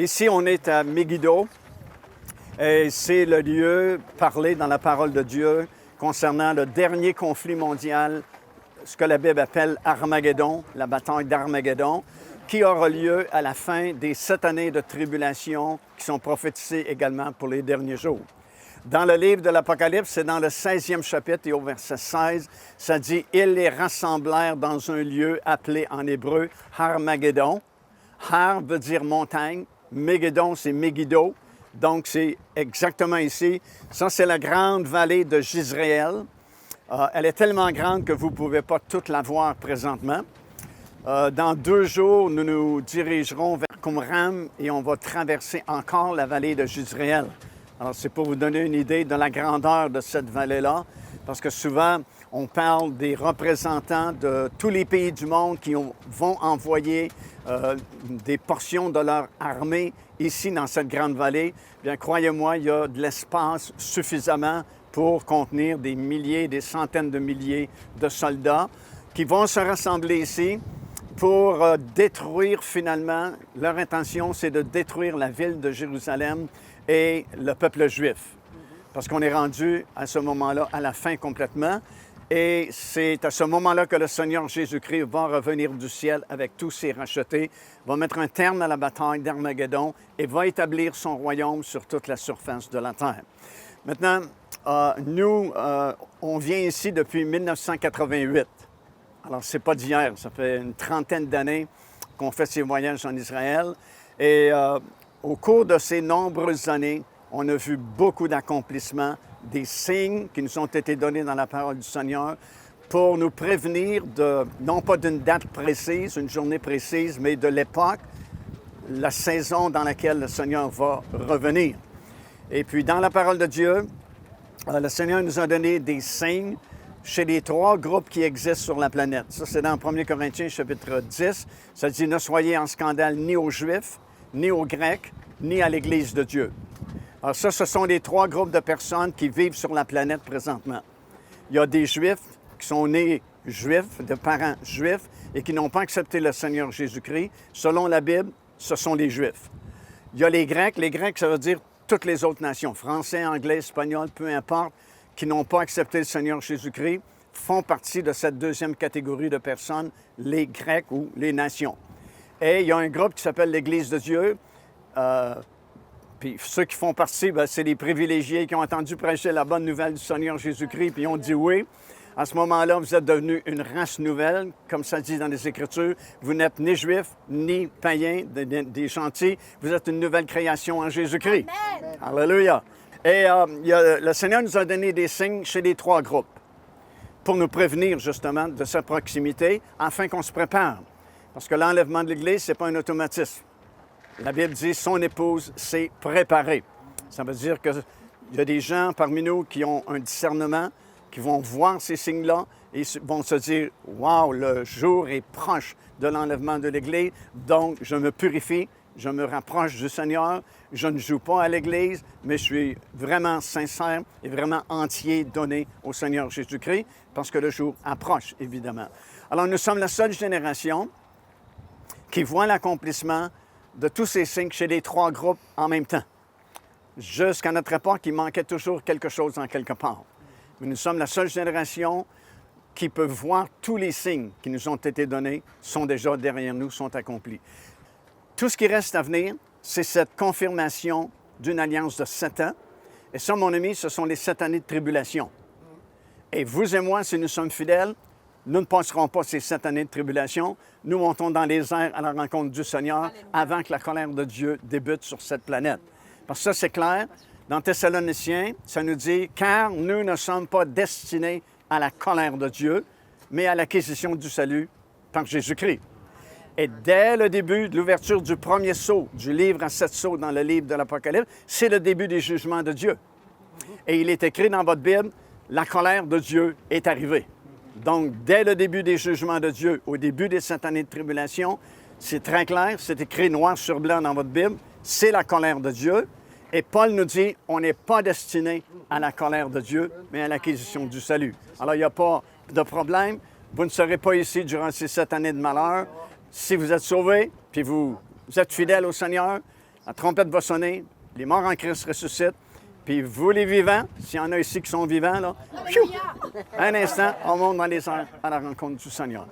Ici, on est à Megiddo et c'est le lieu parlé dans la parole de Dieu concernant le dernier conflit mondial, ce que la Bible appelle Armageddon, la bataille d'Armageddon, qui aura lieu à la fin des 7 années de tribulation qui sont prophétisées également pour les derniers jours. Dans le livre de l'Apocalypse, c'est dans le 16e chapitre et au verset 16, ça dit « Ils les rassemblèrent dans un lieu appelé en hébreu Armageddon ». Har veut dire montagne, Megiddo, c'est Megiddo, donc c'est exactement ici. Ça, c'est la grande vallée de Jezréel. Elle est tellement grande que vous ne pouvez pas toute la voir présentement. Dans 2 jours, nous nous dirigerons vers Qumran et on va traverser encore la vallée de Jezréel. Alors, c'est pour vous donner une idée de la grandeur de cette vallée-là, parce que souvent, on parle des représentants de tous les pays du monde qui vont envoyer des portions de leur armée ici dans cette grande vallée. Bien, croyez-moi, il y a de l'espace suffisamment pour contenir des milliers, des centaines de milliers de soldats qui vont se rassembler ici pour détruire finalement, leur intention, c'est de détruire la ville de Jérusalem et le peuple juif. Parce qu'on est rendu à ce moment-là à la fin complètement. Et c'est à ce moment-là que le Seigneur Jésus-Christ va revenir du ciel avec tous ses rachetés, va mettre un terme à la bataille d'Armageddon et va établir son royaume sur toute la surface de la terre. Maintenant, nous, on vient ici depuis 1988. Alors, c'est pas d'hier, ça fait une trentaine d'années qu'on fait ces voyages en Israël. Et au cours de ces nombreuses années, on a vu beaucoup d'accomplissements, des signes qui nous ont été donnés dans la parole du Seigneur pour nous prévenir de, non pas d'une date précise, une journée précise, mais de l'époque, la saison dans laquelle le Seigneur va revenir. Et puis, dans la parole de Dieu, le Seigneur nous a donné des signes chez les 3 groupes qui existent sur la planète. Ça, c'est dans 1 Corinthiens, chapitre 10. Ça dit « Ne soyez en scandale ni aux Juifs, ni aux Grecs, ni à l'Église de Dieu. » Alors ça, ce sont les 3 groupes de personnes qui vivent sur la planète présentement. Il y a des Juifs qui sont nés juifs, de parents juifs, et qui n'ont pas accepté le Seigneur Jésus-Christ. Selon la Bible, ce sont les Juifs. Il y a les Grecs. Les Grecs, ça veut dire toutes les autres nations, français, anglais, espagnol, peu importe, qui n'ont pas accepté le Seigneur Jésus-Christ, font partie de cette deuxième catégorie de personnes, les Grecs ou les nations. Et il y a un groupe qui s'appelle l'Église de Dieu. Puis ceux qui font partie, c'est les privilégiés qui ont entendu prêcher la bonne nouvelle du Seigneur Jésus-Christ, puis ils ont dit oui. À ce moment-là, vous êtes devenus une race nouvelle, comme ça dit dans les Écritures. Vous n'êtes ni juifs, ni païens, des gentils. Vous êtes une nouvelle création en Jésus-Christ. Amen. Alléluia. Et le Seigneur nous a donné des signes chez les 3 groupes pour nous prévenir justement de sa proximité, afin qu'on se prépare. Parce que l'enlèvement de l'Église, ce n'est pas un automatisme. La Bible dit « son épouse s'est préparée ». Ça veut dire qu'il y a des gens parmi nous qui ont un discernement, qui vont voir ces signes-là et vont se dire « wow, le jour est proche de l'enlèvement de l'Église, donc je me purifie, je me rapproche du Seigneur, je ne joue pas à l'Église, mais je suis vraiment sincère et vraiment entier donné au Seigneur Jésus-Christ, parce que le jour approche, évidemment. » Alors, nous sommes la seule génération qui voit l'accomplissement de tous ces signes chez les 3 groupes en même temps. Jusqu'à notre époque, il manquait toujours quelque chose en quelque part. Mais nous sommes la seule génération qui peut voir tous les signes qui nous ont été donnés, sont déjà derrière nous, sont accomplis. Tout ce qui reste à venir, c'est cette confirmation d'une alliance de 7 ans. Et ça, mon ami, ce sont les 7 années de tribulation. Et vous et moi, si nous sommes fidèles, nous ne passerons pas ces 7 années de tribulation. Nous montons dans les airs à la rencontre du Seigneur avant que la colère de Dieu débute sur cette planète. Parce que ça, c'est clair. Dans Thessaloniciens, ça nous dit « Car nous ne sommes pas destinés à la colère de Dieu, mais à l'acquisition du salut par Jésus-Christ. » Et dès le début de l'ouverture du premier sceau, du livre à 7 sceaux dans le livre de l'Apocalypse, c'est le début des jugements de Dieu. Et il est écrit dans votre Bible « La colère de Dieu est arrivée. » Donc, dès le début des jugements de Dieu, au début des 7 années de tribulation, c'est très clair, c'est écrit noir sur blanc dans votre Bible, c'est la colère de Dieu. Et Paul nous dit, on n'est pas destiné à la colère de Dieu, mais à l'acquisition du salut. Alors, il n'y a pas de problème. Vous ne serez pas ici durant ces 7 années de malheur. Si vous êtes sauvés, puis vous êtes fidèles au Seigneur, la trompette va sonner, les morts en Christ ressuscitent, puis vous les vivants, s'il y en a ici qui sont vivants, là, un instant, on monte dans les airs à la rencontre du Seigneur.